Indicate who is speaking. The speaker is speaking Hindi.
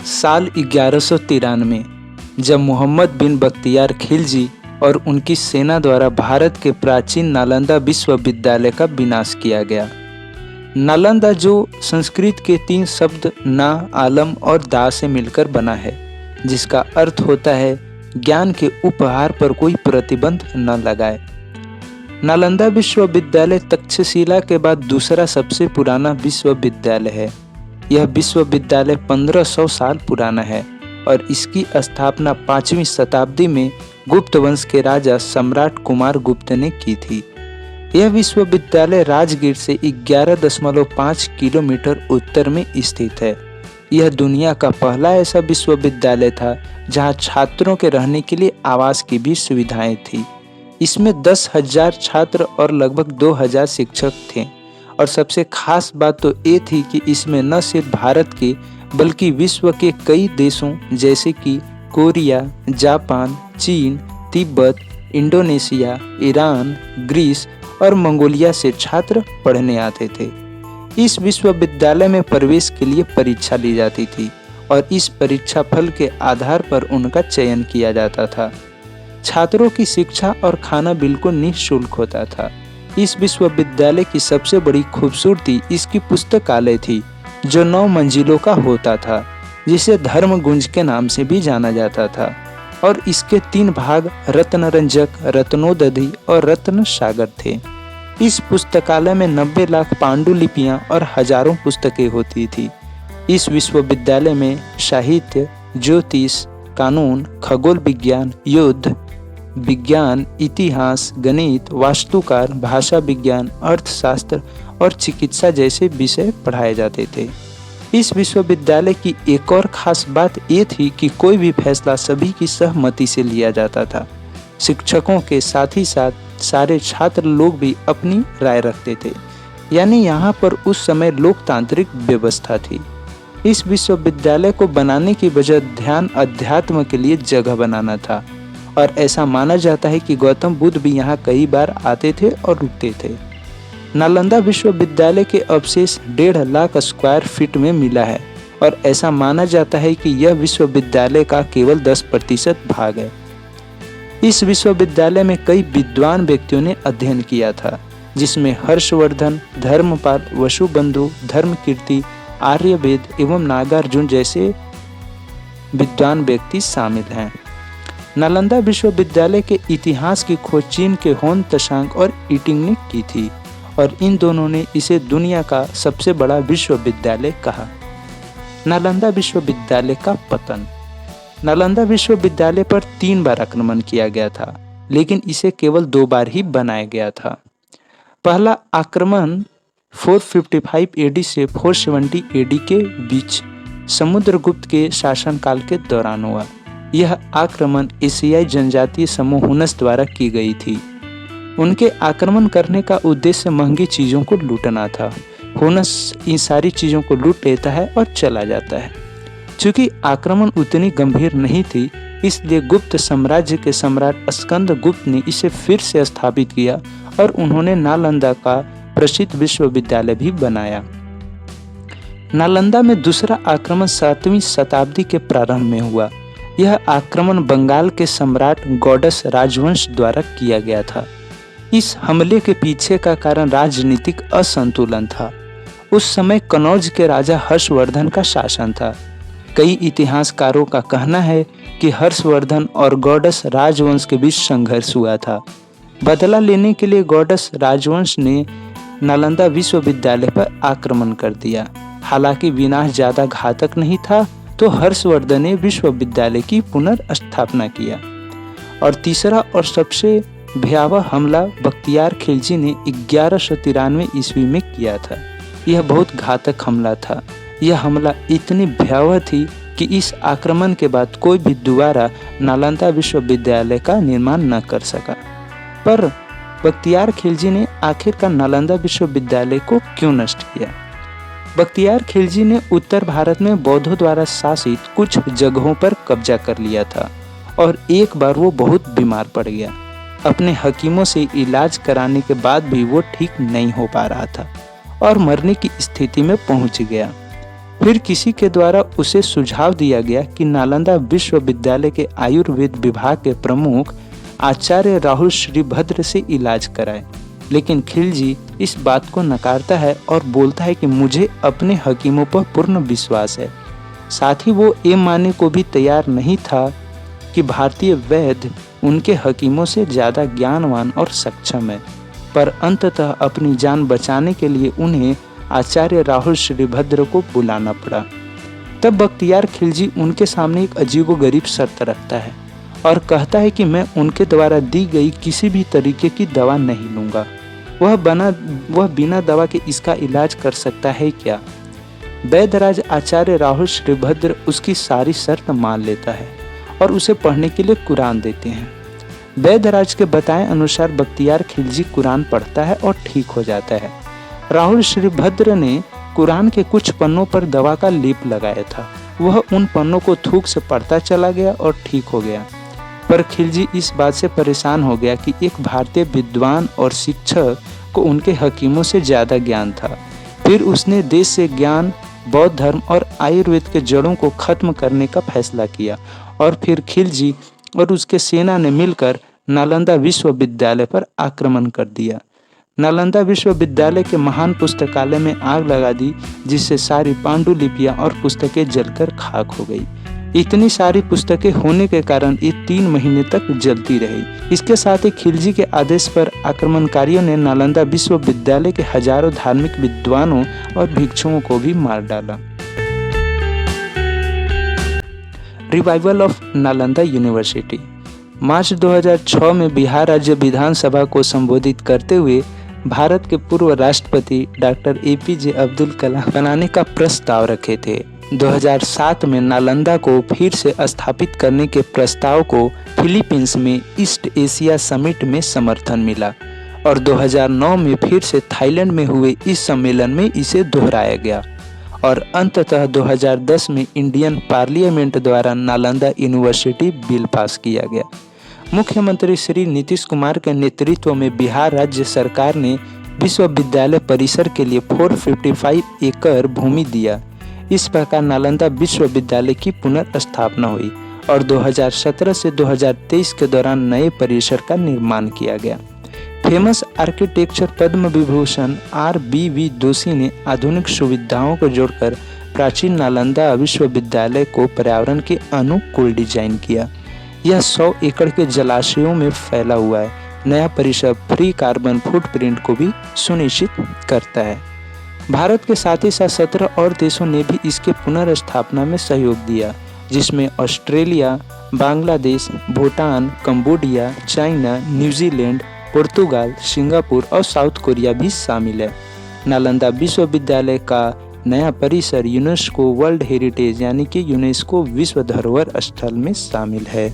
Speaker 1: साल 1193 जब मोहम्मद बिन बख्तियार खिलजी और उनकी सेना द्वारा भारत के प्राचीन नालंदा विश्वविद्यालय का विनाश किया गया। नालंदा जो संस्कृत के 3 शब्द ना, आलम और दा से मिलकर बना है, जिसका अर्थ होता है ज्ञान के उपहार पर कोई प्रतिबंध न लगाए। नालंदा विश्वविद्यालय तक्षशिला के बाद दूसरा सबसे पुराना विश्वविद्यालय है। यह विश्वविद्यालय 1500 साल पुराना है और इसकी स्थापना 5वीं शताब्दी में गुप्त वंश के राजा सम्राट कुमार गुप्त ने की थी। यह विश्वविद्यालय राजगीर से 11.5 किलोमीटर उत्तर में स्थित है। यह दुनिया का पहला ऐसा विश्वविद्यालय था जहां छात्रों के रहने के लिए आवास की भी सुविधाएं थी। इसमें 10,000 छात्र और लगभग 2,000 शिक्षक थे और सबसे खास बात तो ये थी कि इसमें न सिर्फ भारत के बल्कि विश्व के कई देशों जैसे कि कोरिया, जापान, चीन, तिब्बत, इंडोनेशिया, ईरान, ग्रीस और मंगोलिया से छात्र पढ़ने आते थे। इस विश्वविद्यालय में प्रवेश के लिए परीक्षा ली जाती थी और इस परीक्षा फल के आधार पर उनका चयन किया जाता था। छात्रों की शिक्षा और खाना बिल्कुल निःशुल्क होता था। इस विश्वविद्यालय की सबसे बड़ी खूबसूरती इसकी पुस्तकालय थी, जो 9 मंजिलों का होता था, जिसे धर्मगुंज के नाम से भी जाना जाता था और इसके 3 भाग रत्नरंजक, रत्नोदधि और रत्न सागर थे। इस पुस्तकालय में 90 लाख पांडुलिपियां और हजारों पुस्तकें होती थी। इस विश्वविद्यालय में साहित्य, ज्योतिष, कानून, खगोल विज्ञान, युद्ध विज्ञान, इतिहास, गणित, वास्तुकार, भाषा विज्ञान, अर्थशास्त्र और चिकित्सा जैसे विषय पढ़ाए जाते थे। इस विश्वविद्यालय की एक और खास बात ये थी कि कोई भी फैसला सभी की सहमति से लिया जाता था। शिक्षकों के साथ ही साथ सारे छात्र लोग भी अपनी राय रखते थे, यानी यहाँ पर उस समय लोकतांत्रिक व्यवस्था थी। इस विश्वविद्यालय को बनाने की वजह ध्यान अध्यात्म के लिए जगह बनाना था और ऐसा माना जाता है कि गौतम बुद्ध भी यहाँ कई बार आते थे और रुकते थे। नालंदा विश्वविद्यालय के अवशेष 1.5 लाख स्क्वायर फीट में मिला है और ऐसा माना जाता है कि यह विश्वविद्यालय का केवल 10% भाग है। इस विश्वविद्यालय में कई विद्वान व्यक्तियों ने अध्ययन किया था, जिसमें हर्षवर्धन, धर्मपाल, वसुबंधु, धर्मकीर्ति, आर्यवेद एवं नागार्जुन जैसे विद्वान व्यक्ति शामिल हैं। नालंदा विश्वविद्यालय के इतिहास की खोज चीन के होन त्सांग और इटिंग ने की थी और इन दोनों ने इसे दुनिया का सबसे बड़ा विश्वविद्यालय कहा। नालंदा विश्वविद्यालय का पतन। नालंदा विश्वविद्यालय पर 3 बार आक्रमण किया गया था, लेकिन इसे केवल 2 बार ही बनाया गया था। पहला आक्रमण 455 एडी से 470 एडी के बीच समुद्रगुप्त के शासनकाल के दौरान हुआ। यह आक्रमण एशियाई जनजातीय समूह हुनस द्वारा की गई थी। उनके आक्रमण करने का उद्देश्य महंगी चीज़ों को लूटना था। हुनस इन सारी चीज़ों को लूट लेता है और चला जाता है। चूँकि आक्रमण उतनी गंभीर नहीं थी, इसलिए गुप्त साम्राज्य के सम्राट स्कंदगुप्त ने इसे फिर से स्थापित किया और उन्होंने नालंदा का प्रसिद्ध विश्वविद्यालय भी बनाया। नालंदा में दूसरा आक्रमण 7वीं शताब्दी के प्रारंभ में हुआ। यह आक्रमण बंगाल के सम्राट गौडस राजवंश द्वारा किया गया था। इस हमले के पीछे का कारण राजनीतिक असंतुलन था। उस समय कनौज के राजा हर्षवर्धन का शासन था। कई इतिहासकारों का कहना है कि हर्षवर्धन और गौडस राजवंश के बीच संघर्ष हुआ था। बदला लेने के लिए गौडस राजवंश ने नालंदा विश्वविद्यालय पर आक्रमण कर दिया। हालांकि विनाश ज्यादा घातक नहीं था, तो हर्षवर्धन ने विश्वविद्यालय की पुनर्स्थापना किया। और तीसरा और सबसे भयावह हमला बख्तियार खिलजी ने 1193 ईस्वी में किया था। यह बहुत घातक हमला था। यह हमला इतनी भयावह थी कि इस आक्रमण के बाद कोई भी दोबारा नालंदा विश्वविद्यालय का निर्माण न कर सका। पर बख्तियार खिलजी ने आखिरकार नालंदा विश्वविद्यालय को क्यों नष्ट किया? बख्तियार खिलजी ने उत्तर भारत में बौद्धों द्वारा शासित कुछ जगहों पर कब्जा कर लिया था और एक बार वो बहुत बीमार पड़ गया। अपने हकीमों से इलाज कराने के बाद भी वो ठीक नहीं हो पा रहा था और मरने की स्थिति में पहुंच गया। फिर किसी के द्वारा उसे सुझाव दिया गया कि नालंदा विश्वविद्यालय के आयुर्वेद विभाग के प्रमुख आचार्य राहुल श्रीभद्र से इलाज कराए, लेकिन खिलजी इस बात को नकारता है और बोलता है कि मुझे अपने हकीमों पर पूर्ण विश्वास है। साथ ही वो ये मानने को भी तैयार नहीं था कि भारतीय वैद्य उनके हकीमों से ज़्यादा ज्ञानवान और सक्षम है, पर अंततः अपनी जान बचाने के लिए उन्हें आचार्य राहुल श्रीभद्र को बुलाना पड़ा। तब बख्तियार खिलजी उनके सामने एक अजीबोगरीब शर्त रखता है और कहता है कि मैं उनके द्वारा दी गई किसी भी तरीके की दवा नहीं लूँगा। वह बिना दवा के इसका इलाज कर सकता है क्या? वैद्यराज आचार्य राहुल श्रीभद्र उसकी सारी शर्त मान लेता है और उसे पढ़ने के लिए कुरान देते हैं। वैद्यराज के बताए अनुसार बख्तियार खिलजी कुरान पढ़ता है और ठीक हो जाता है। राहुल श्रीभद्र ने कुरान के कुछ पन्नों पर दवा का लेप लगाया था। वह उन पन्नों को थूक से पढ़ता चला गया और ठीक हो गया। पर खिलजी इस बात से परेशान हो गया कि एक भारतीय विद्वान और शिक्षक को उनके हकीमों से ज़्यादा ज्ञान था। फिर उसने देश से ज्ञान, बौद्ध धर्म और आयुर्वेद के जड़ों को खत्म करने का फैसला किया और फिर खिलजी और उसके सेना ने मिलकर नालंदा विश्वविद्यालय पर आक्रमण कर दिया। नालंदा विश्वविद्यालय के महान पुस्तकालय में आग लगा दी, जिससे सारी पांडुलिपियां और पुस्तकें जलकर खाक हो गई। इतनी सारी पुस्तकें होने के कारण ये 3 महीने तक जलती रही। इसके साथ ही खिलजी के आदेश पर आक्रमणकारियों ने नालंदा विश्वविद्यालय के हजारों धार्मिक विद्वानों और भिक्षुओं को भी मार डाला। Revival of Nalanda university. मार्च 2006 में बिहार राज्य विधानसभा को संबोधित करते हुए भारत के पूर्व राष्ट्रपति डॉक्टर APJ अब्दुल कलाम बनाने का प्रस्ताव रखे थे। 2007 में नालंदा को फिर से स्थापित करने के प्रस्ताव को फिलीपींस में ईस्ट एशिया समिट में समर्थन मिला और 2009 में फिर से थाईलैंड में हुए इस सम्मेलन में इसे दोहराया गया और अंततः 2010 में इंडियन पार्लियामेंट द्वारा नालंदा यूनिवर्सिटी बिल पास किया गया। मुख्यमंत्री श्री नीतीश कुमार के नेतृत्व में बिहार राज्य सरकार ने विश्वविद्यालय परिसर के लिए 455 एकड़ भूमि दिया। इस प्रकार नालंदा विश्वविद्यालय की पुनर्स्थापना हुई और 2017 से 2023 के दौरान नए परिसर का निर्माण किया गया। Famous architecture Padma Vibhushan RBV Joshi ने आधुनिक सुविधाओं को जोड़कर प्राचीन नालंदा विश्वविद्यालय को पर्यावरण के अनुकूल डिजाइन किया। यह 100 एकड़ के जलाशयों में फैला हुआ है। नया परिसर फ्री कार्बन फुटप्रिंट को भी सुनिश्चित करता है। भारत के साथ ही साथ 17 और देशों ने भी इसके पुनर्स्थापना में सहयोग दिया, जिसमें Australia, Bangladesh, Bhutan, Cambodia, China, New Zealand, पुर्तगाल, सिंगापुर और साउथ कोरिया भी शामिल है। नालंदा विश्वविद्यालय का नया परिसर यूनेस्को वर्ल्ड हेरिटेज यानी कि यूनेस्को विश्व धरोहर स्थल में शामिल है।